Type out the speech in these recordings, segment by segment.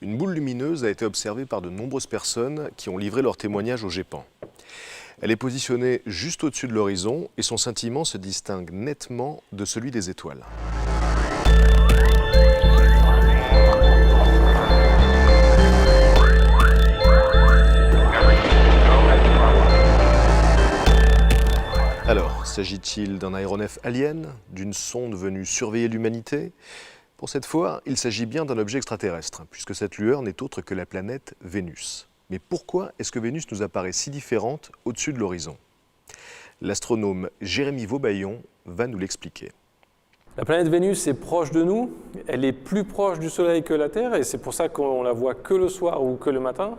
Une boule lumineuse a été observée par de nombreuses personnes qui ont livré leur témoignage au GEPAN. Elle est positionnée juste au-dessus de l'horizon et son scintillement se distingue nettement de celui des étoiles. Alors, s'agit-il d'un aéronef alien, d'une sonde venue surveiller l'humanité ? Pour cette fois, il s'agit bien d'un objet extraterrestre, puisque cette lueur n'est autre que la planète Vénus. Mais pourquoi est-ce que Vénus nous apparaît si différente au-dessus de l'horizon ? L'astronome Jérémy Vaubaillon va nous l'expliquer. La planète Vénus est proche de nous, elle est plus proche du Soleil que la Terre, et c'est pour ça qu'on la voit que le soir ou que le matin.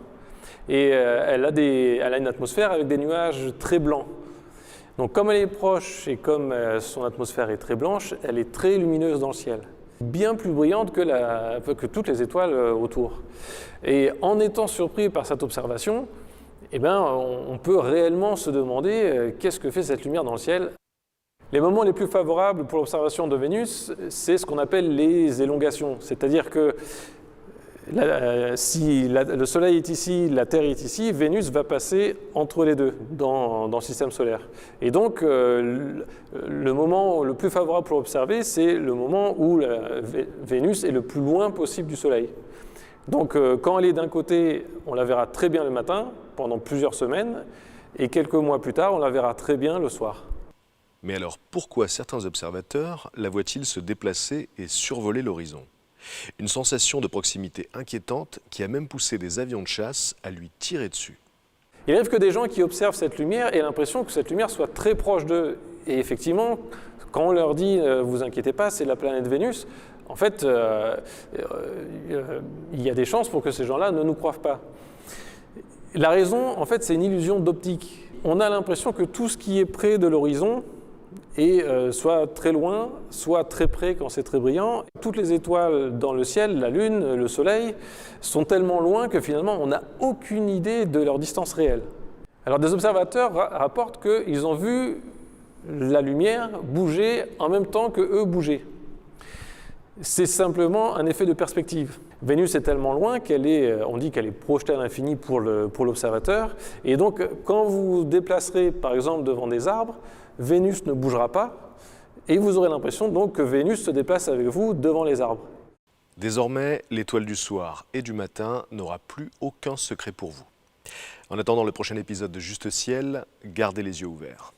Et elle a une atmosphère avec des nuages très blancs. Donc comme elle est proche et comme son atmosphère est très blanche, elle est très lumineuse dans le ciel. Bien plus brillante que toutes les étoiles autour. Et en étant surpris par cette observation, on peut réellement se demander qu'est-ce que fait cette lumière dans le ciel. Les moments les plus favorables pour l'observation de Vénus, c'est ce qu'on appelle les élongations. C'est-à-dire que si le Soleil est ici, la Terre est ici, Vénus va passer entre les deux dans le système solaire. Et donc, le moment le plus favorable pour observer, c'est le moment où Vénus est le plus loin possible du Soleil. Donc, quand elle est d'un côté, on la verra très bien le matin, pendant plusieurs semaines, et quelques mois plus tard, on la verra très bien le soir. Mais alors, pourquoi certains observateurs la voient-ils se déplacer et survoler l'horizon ? Une sensation de proximité inquiétante qui a même poussé des avions de chasse à lui tirer dessus. Il arrive que des gens qui observent cette lumière aient l'impression que cette lumière soit très proche d'eux. Et effectivement, quand on leur dit « vous inquiétez pas, c'est la planète Vénus », en fait, il y a des chances pour que ces gens-là ne nous croient pas. La raison, en fait, c'est une illusion d'optique. On a l'impression que tout ce qui est près de l'horizon est soit très loin, soit très près quand c'est très brillant. Toutes les étoiles dans le ciel, la Lune, le Soleil, sont tellement loin que finalement on n'a aucune idée de leur distance réelle. Alors des observateurs rapportent qu'ils ont vu la lumière bouger en même temps que eux bouger. C'est simplement un effet de perspective. Vénus est tellement loin on dit qu'elle est projetée à l'infini pour l'observateur. Et donc, quand vous vous déplacerez, par exemple, devant des arbres, Vénus ne bougera pas, et vous aurez l'impression donc que Vénus se déplace avec vous devant les arbres. Désormais, l'étoile du soir et du matin n'aura plus aucun secret pour vous. En attendant le prochain épisode de Juste Ciel, gardez les yeux ouverts.